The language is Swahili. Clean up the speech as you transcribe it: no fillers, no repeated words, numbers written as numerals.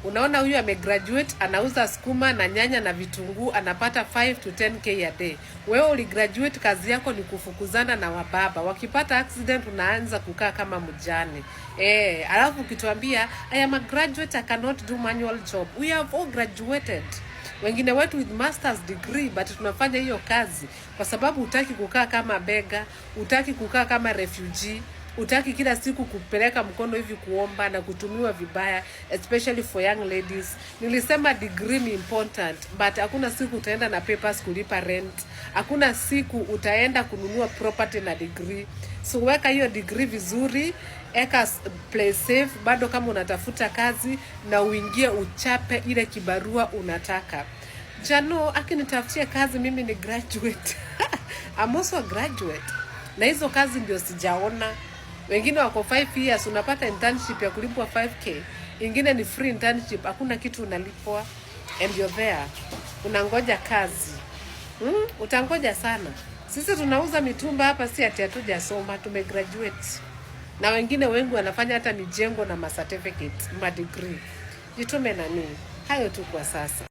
Unaona huyu amegraduate, anauza sukuma na nyanya na vitunguu, anapata 5 to 10k a day. Wewe uligraduate, kazi yako ni kufukuzana na wababa. Wakipata accident unaanza kukaa kama mjane. Alafu ukituambia I am a graduate, I cannot do manual job. We have all graduated. Wengine wetu with masters degree, but tunafanya hiyo kazi kwa sababu hutaki kukaa kama bega, hutaki kukaa kama refugee, hutaki kila siku kupeleka mkono hivi kuomba na kutumiwa vibaya, especially for young ladies. Nilisema degree ni important, but hakuna siku utaenda na papers kulipa rent. Hakuna siku utaenda kununua property na degree. So weka hiyo degree vizuri, eka play safe, bado kama unatafuta kazi na uingie uchape ile kibarua unataka. Jano akinitafutia kazi, mimi ni graduate. I'm also a graduate. Na hizo kazi ndio sijaona. Wengine wako 5 years unapata internship ya kulipwa 5k. Ingine ni free internship, hakuna kitu unalipwa, and you're there. Unangoja kazi. Utangoja sana. Sisi tunauza mitumba hapa, si ati hatujasoma, tumegraduate. Na wengine wengi wanafanya hata mijengo na ma certificate, ma degree. Jitume nani? Hayo tu kwa sasa.